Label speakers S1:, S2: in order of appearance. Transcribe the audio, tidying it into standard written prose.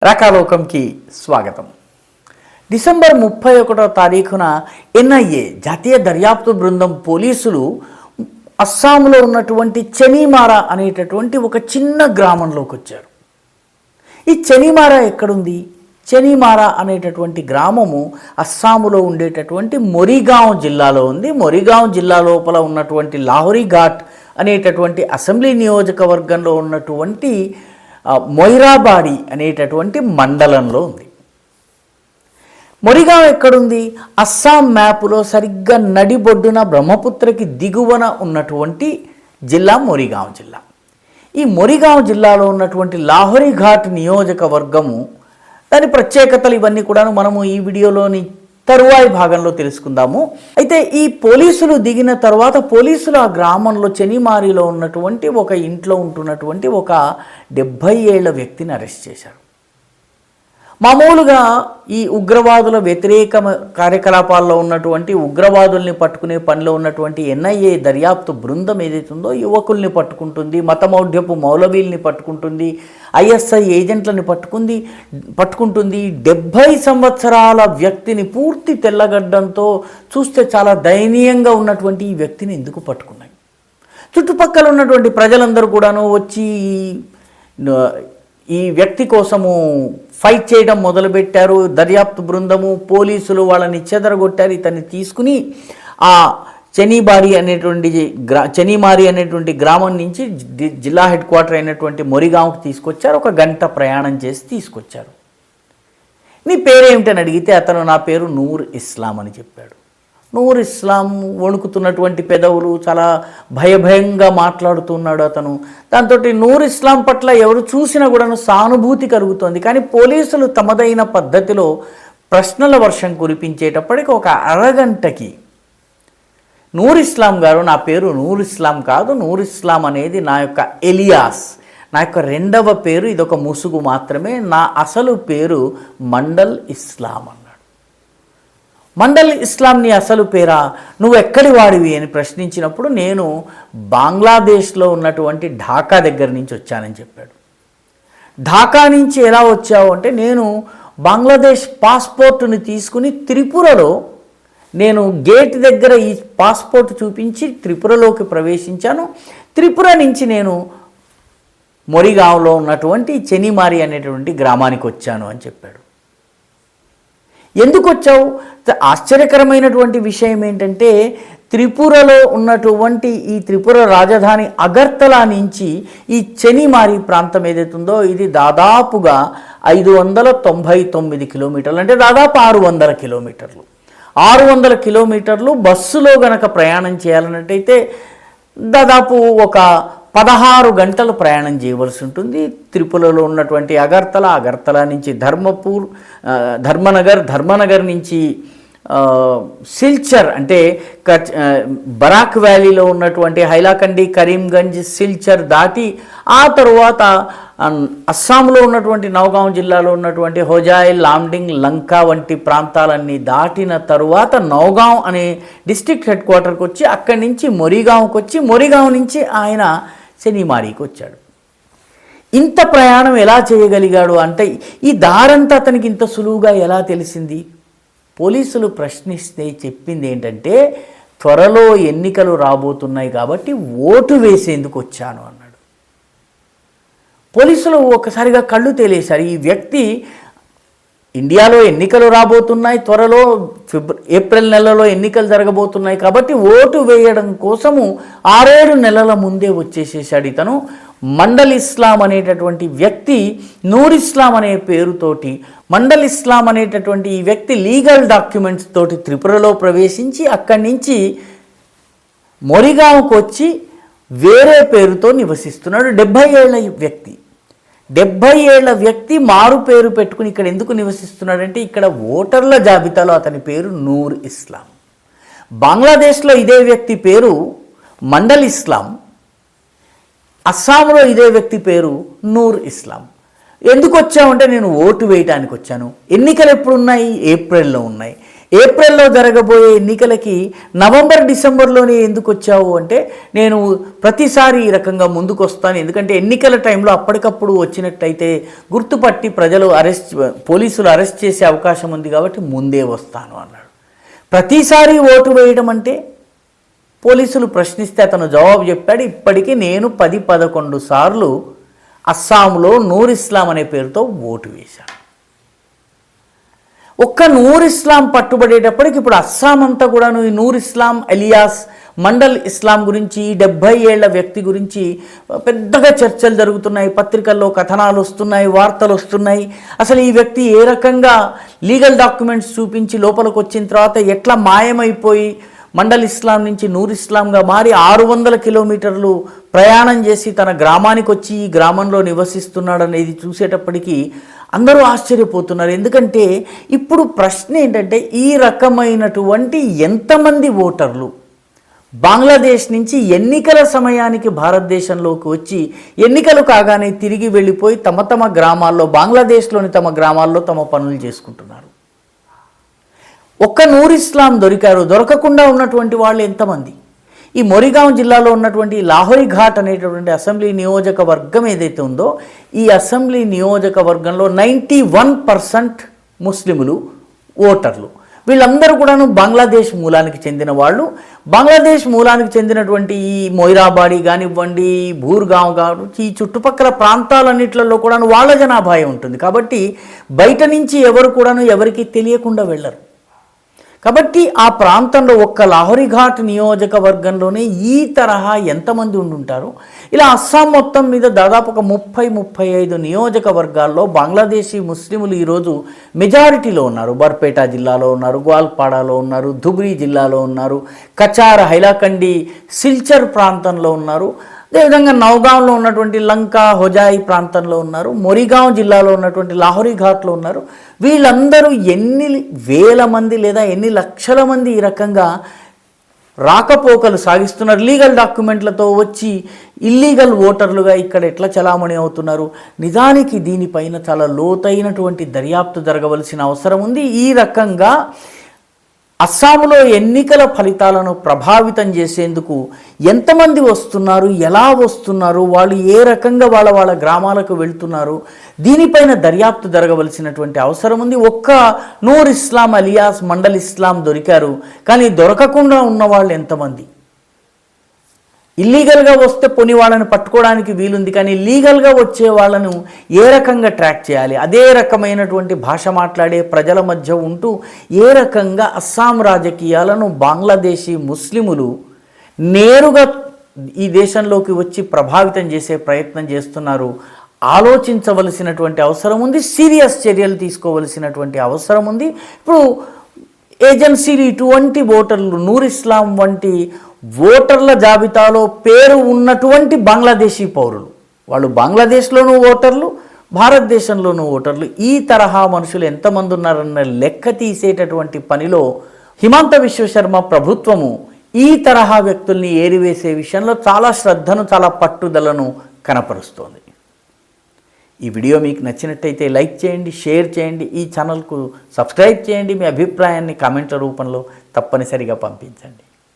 S1: రాకాలోకంకి స్వాగతం. డిసెంబర్ 31వ తారీఖున ఎన్ఐఏ జాతీయ దర్యాప్తు బృందం పోలీసులు అస్సాంలో ఉన్నటువంటి చెనీమారా అనేటటువంటి ఒక చిన్న గ్రామంలోకి వచ్చారు. ఈ చెనీమారా ఎక్కడుంది? చెనీమారా అనేటటువంటి గ్రామము అస్సాములో ఉండేటటువంటి మొరిగావ్ జిల్లాలో ఉంది. మొరిగావ్ జిల్లా లోపల ఉన్నటువంటి లాహోరీ ఘాట్ అనేటటువంటి అసెంబ్లీ నియోజకవర్గంలో ఉన్నటువంటి మొయిరాబాడి అనేటటువంటి మండలంలో ఉంది. మొరిగావ్ ఎక్కడుంది? అస్సాం మ్యాపులో సరిగ్గా నడిబొడ్డున బ్రహ్మపుత్రకి దిగువన ఉన్నటువంటి జిల్లా మొరిగావ్ జిల్లా. ఈ మొరిగావ్ జిల్లాలో ఉన్నటువంటి లాహోరీ ఘాట్ నియోజకవర్గము, దాని ప్రత్యేకతలు ఇవన్నీ కూడా మనము ఈ వీడియోలోని తరువాయి భాగంలో తెలుసుకుందాము. అయితే ఈ పోలీసులు దిగిన తర్వాత పోలీసులు ఆ గ్రామంలో చెనీమారిలో ఉన్నటువంటి ఒక ఇంట్లో ఉంటున్నటువంటి ఒక 70 ఏళ్ల వ్యక్తిని అరెస్ట్ చేశారు. మామూలుగా ఈ ఉగ్రవాదుల వ్యతిరేక కార్యకలాపాల్లో ఉన్నటువంటి ఉగ్రవాదుల్ని పట్టుకునే పనిలో ఉన్నటువంటి ఎన్ఐఏ దర్యాప్తు బృందం ఏదైతుందో యువకుల్ని పట్టుకుంటుంది, మతమౌఢ్యపు మౌలవీల్ని పట్టుకుంటుంది, ఐఎస్ఐ ఏజెంట్లని పట్టుకుంటుంది. 70 సంవత్సరాల వ్యక్తిని పూర్తి తెల్లగడ్డంతో చూస్తే చాలా దయనీయంగా ఉన్నటువంటి ఈ వ్యక్తిని ఎందుకు పట్టుకున్నాయి? చుట్టుపక్కల ఉన్నటువంటి ప్రజలందరూ కూడాను వచ్చి ఈ వ్యక్తి కోసము ఫైట్ చేయడం మొదలుపెట్టారు. దర్యాప్తు బృందము పోలీసులు వాళ్ళని చెదరగొట్టారు. ఇతన్ని తీసుకుని ఆ చెనీమారి అనేటువంటి గ్రామం నుంచి జిల్లా హెడ్ క్వార్టర్ అయినటువంటి మొరిగాంకి తీసుకొచ్చారు. 1 గంట ప్రయాణం చేసి తీసుకొచ్చారు. నీ పేరేమిటని అడిగితే అతను నా పేరు నూర్ ఇస్లాం అని చెప్పాడు. నూర్ ఇస్లాం వణుకుతున్నటువంటి పెదవులు, చాలా భయంగా మాట్లాడుతున్నాడు అతను. దాంతో నూర్ ఇస్లాం పట్ల ఎవరు చూసినా కూడా సానుభూతి కలుగుతోంది. కానీ పోలీసులు తమదైన పద్ధతిలో ప్రశ్నల వర్షం కురిపించేటప్పటికి 1 అరగంటకి నూర్ ఇస్లాం గారు, నా పేరు నూర్ ఇస్లాం కాదు, నూర్ ఇస్లాం అనేది నా యొక్క ఎలియాస్, నా యొక్క 2వ పేరు, ఇదొక ముసుగు మాత్రమే, నా అసలు పేరు మండల్ ఇస్లాం అన్నాడు. మండల్ ఇస్లాం నీ అసలు పేరా? నువ్వు ఎక్కడి వాడివి అని ప్రశ్నించినప్పుడు నేను బంగ్లాదేశ్లో ఉన్నటువంటి ఢాకా దగ్గర నుంచి వచ్చానని చెప్పాడు. ఢాకా నుంచి ఎలా వచ్చావు అంటే, నేను బంగ్లాదేశ్ పాస్పోర్టుని తీసుకుని త్రిపురలో నేను గేట్ దగ్గర ఈ పాస్పోర్ట్ చూపించి త్రిపురలోకి ప్రవేశించాను. త్రిపుర నుంచి నేను మొరిగావ్లో ఉన్నటువంటి చెనీమారి అనేటువంటి గ్రామానికి వచ్చాను అని చెప్పాడు. ఎందుకు వచ్చావు? ఆశ్చర్యకరమైనటువంటి విషయం ఏంటంటే, త్రిపురలో ఉన్నటువంటి ఈ త్రిపుర రాజధాని అగర్తలా నుంచి ఈ చెనీమారి ప్రాంతం ఏదైతుందో ఇది దాదాపుగా 599 కిలోమీటర్లు, అంటే దాదాపు 600 కిలోమీటర్లు. 600 కిలోమీటర్లు బస్సులో గనక ప్రయాణం చేయాలన్నట్టయితే దాదాపు ఒక 16 గంటలు ప్రయాణం చేయవలసి ఉంటుంది. త్రిపురలో ఉన్నటువంటి అగర్తల నుంచి ధర్మనగర్ నుంచి సిల్చర్, అంటే బరాక్ వ్యాలీలో ఉన్నటువంటి హైలాకండి, కరీంగంజ్, సిల్చర్ దాటి ఆ తరువాత అస్సాంలో ఉన్నటువంటి నౌగాం జిల్లాలో ఉన్నటువంటి హోజాయ్, లామ్డింగ్, లంకా వంటి ప్రాంతాలన్నీ దాటిన తరువాత నౌగాం అనే డిస్ట్రిక్ట్ హెడ్ క్వార్టర్కి వచ్చి అక్కడి నుంచి మొరిగాంకి వచ్చి మొరిగాం నుంచి ఆయన చెనీమారికి వచ్చాడు. ఇంత ప్రయాణం ఎలా చేయగలిగాడు అంటే, ఈ దారంతా అతనికి ఇంత సులువుగా ఎలా తెలిసింది? పోలీసులు ప్రశ్నిస్తే చెప్పింది ఏంటంటే, త్వరలో ఎన్నికలు రాబోతున్నాయి కాబట్టి ఓటు వేసేందుకు వచ్చాను అన్నాడు. పోలీసులు ఒక్కసారిగా కళ్ళు తేలేశారు. ఈ వ్యక్తి ఇండియాలో ఎన్నికలు రాబోతున్నాయి, త్వరలో ఏప్రిల్ నెలలో ఎన్నికలు జరగబోతున్నాయి కాబట్టి ఓటు వేయడం కోసము 6-7 నెలల ముందే వచ్చేసేసాడు ఇతను. మండల్ ఇస్లాం అనేటటువంటి వ్యక్తి నూర్ ఇస్లాం అనే పేరుతోటి, మండల్ ఇస్లాం అనేటటువంటి ఈ వ్యక్తి లీగల్ డాక్యుమెంట్స్ తోటి త్రిపురలో ప్రవేశించి అక్కడి నుంచి మొరిగాంకి వచ్చి వేరే పేరుతో నివసిస్తున్నాడు. 70 ఏళ్ల వ్యక్తి. 70 ఏళ్ల వ్యక్తి మారు పేరు పెట్టుకుని ఇక్కడ ఎందుకు నివసిస్తున్నాడంటే, ఇక్కడ ఓటర్ల జాబితాలో అతని పేరు నూర్ ఇస్లాం. బంగ్లాదేశ్లో ఇదే వ్యక్తి పేరు మండల్ ఇస్లాం, అస్సాంలో ఇదే వ్యక్తి పేరు నూర్ ఇస్లాం. ఎందుకు వచ్చామంటే, నేను ఓటు వేయడానికి వచ్చాను. ఎన్నికలు ఎప్పుడున్నాయి? ఏప్రిల్లో ఉన్నాయి. ఏప్రిల్లో జరగబోయే ఎన్నికలకి నవంబర్ డిసెంబర్లోనే ఎందుకు వచ్చావు అంటే, నేను ప్రతిసారి ఈ రకంగా ముందుకు వస్తాను, ఎందుకంటే ఎన్నికల టైంలో అప్పటికప్పుడు వచ్చినట్టయితే గుర్తుపట్టి పోలీసులు అరెస్ట్ చేసే అవకాశం ఉంది కాబట్టి ముందే వస్తాను అన్నాడు. ప్రతిసారి ఓటు వేయడం అంటే పోలీసులు ప్రశ్నిస్తే అతను జవాబు చెప్పాడు, ఇప్పటికీ నేను 10-11 సార్లు అస్సాంలో నూర్ ఇస్లాం అనే పేరుతో ఓటు వేశాను. ఒక్క నూర్ ఇస్లాం పట్టుబడేటప్పటికి ఇప్పుడు అస్సాం అంతా కూడా ఈ నూర్ ఇస్లాం అలియాస్ మండల్ ఇస్లాం గురించి, 70 ఏళ్ల వ్యక్తి గురించి పెద్దగా చర్చలు జరుగుతున్నాయి, పత్రికల్లో కథనాలు వస్తున్నాయి, వార్తలు వస్తున్నాయి. అసలు ఈ వ్యక్తి ఏ రకంగా లీగల్ డాక్యుమెంట్స్ చూపించి లోపలికి వచ్చిన తర్వాత ఎట్లా మాయమైపోయి మండల్ ఇస్లాం నుంచి నూర్ ఇస్లాంగా మారి 600 కిలోమీటర్లు ప్రయాణం చేసి తన గ్రామానికి వచ్చి ఈ గ్రామంలో నివసిస్తున్నాడు అనేది చూసేటప్పటికీ అందరూ ఆశ్చర్యపోతున్నారు. ఎందుకంటే ఇప్పుడు ప్రశ్న ఏంటంటే, ఈ రకమైనటువంటి ఎంతమంది ఓటర్లు బంగ్లాదేశ్ నుంచి ఎన్నికల సమయానికి భారతదేశంలోకి వచ్చి ఎన్నికలు కాగానే తిరిగి వెళ్ళిపోయి తమ గ్రామాల్లో, బంగ్లాదేశ్లోని తమ గ్రామాల్లో తమ పనులు చేసుకుంటున్నారు. ఒక్క నూర్ ఇస్లాం దొరకకుండా ఉన్నటువంటి వాళ్ళు ఎంతమంది? ఈ మొరిగాం జిల్లాలో ఉన్నటువంటి లాహోరీ ఘాట్ అనేటటువంటి అసెంబ్లీ నియోజకవర్గం ఏదైతే ఉందో, ఈ అసెంబ్లీ నియోజకవర్గంలో 91% ముస్లిములు ఓటర్లు. వీళ్ళందరూ కూడాను బంగ్లాదేశ్ మూలానికి చెందిన వాళ్ళు. బంగ్లాదేశ్ మూలానికి చెందినటువంటి ఈ మొయిరాబాడి కానివ్వండి, భూర్గాం కావచ్చు, ఈ చుట్టుపక్కల ప్రాంతాలన్నింటిలో కూడాను వాళ్ళ జనాభా ఉంటుంది. కాబట్టి బయట నుంచి ఎవరు కూడాను ఎవరికి తెలియకుండా వెళ్ళరు. కాబట్టి ఆ ప్రాంతంలో ఒక్క లాహోరీ ఘాట్ నియోజకవర్గంలోనే ఈ తరహా ఎంతమంది ఉండుంటారు? ఇలా అస్సాం మొత్తం మీద దాదాపు ఒక 30-35 నియోజకవర్గాల్లో బంగ్లాదేశీ ముస్లిములు ఈరోజు మెజారిటీలో ఉన్నారు. బర్పేటా జిల్లాలో ఉన్నారు, గ్వాల్పాడాలో ఉన్నారు, ధుబ్రీ జిల్లాలో ఉన్నారు, కచార్, హైలాకండి, సిల్చర్ ప్రాంతంలో ఉన్నారు. అదేవిధంగా నౌగాంలో ఉన్నటువంటి లంకా, హొజాయి ప్రాంతంలో ఉన్నారు, మొరిగాం జిల్లాలో ఉన్నటువంటి లాహోరీ ఘాట్లో ఉన్నారు. వీళ్ళందరూ ఎన్ని వేల మంది లేదా ఎన్ని లక్షల మంది ఈ రకంగా రాకపోకలు సాగిస్తున్నారు. లీగల్ డాక్యుమెంట్లతో వచ్చి ఇల్లీగల్ ఓటర్లుగా ఇక్కడ ఎట్లా చలామణి అవుతున్నారు? నిజానికి దీనిపైన చాలా లోతైనటువంటి దర్యాప్తు జరగవలసిన అవసరం ఉంది. ఈ రకంగా అస్సాంలో ఎన్నికల ఫలితాలను ప్రభావితం చేసేందుకు ఎంతమంది వస్తున్నారు, ఎలా వస్తున్నారు, వాళ్ళు ఏ రకంగా వాళ్ళ గ్రామాలకు వెళ్తున్నారు, దీనిపైన దర్యాప్తు జరగవలసినటువంటి అవసరం ఉంది. ఒక్క నూర్ ఇస్లాం అలియాస్ మండల్ ఇస్లాం దొరికారు, కానీ దొరకకుండా ఉన్న వాళ్ళు ఎంతమంది? ఇల్లీగల్గా వస్తే పోని వాళ్ళని పట్టుకోవడానికి వీలుంది, కానీ లీగల్గా వచ్చే వాళ్ళను ఏ రకంగా ట్రాక్ చేయాలి? అదే రకమైనటువంటి భాష మాట్లాడే ప్రజల మధ్య ఉంటూ ఏ రకంగా అస్సాం రాజకీయాలను బంగ్లాదేశీ ముస్లిములు నేరుగా ఈ దేశంలోకి వచ్చి ప్రభావితం చేసే ప్రయత్నం చేస్తున్నారు? ఆలోచించవలసినటువంటి అవసరం ఉంది, సీరియస్ చర్యలు తీసుకోవలసినటువంటి అవసరం ఉంది. ఇప్పుడు ఏజెన్సీలు ఇటువంటి ఓటర్లు, నూర్ ఇస్లాం వంటి ఓటర్ల జాబితాలో పేరు ఉన్నటువంటి బంగ్లాదేశీ పౌరులు, వాళ్ళు బంగ్లాదేశ్లోనూ ఓటర్లు, భారతదేశంలోనూ ఓటర్లు, ఈ తరహా మనుషులు ఎంతమంది ఉన్నారన్న లెక్క తీసేటటువంటి పనిలో హిమంత విశ్వశర్మ ప్రభుత్వము ఈ తరహా వ్యక్తుల్ని ఏరివేసే విషయంలో చాలా శ్రద్ధను, చాలా పట్టుదలను కనపరుస్తోంది. ఈ వీడియో మీకు నచ్చినట్టయితే లైక్ చేయండి, షేర్ చేయండి, ఈ ఛానల్కు సబ్స్క్రైబ్ చేయండి. మీ అభిప్రాయాన్ని కామెంట్ల రూపంలో తప్పనిసరిగా పంపించండి.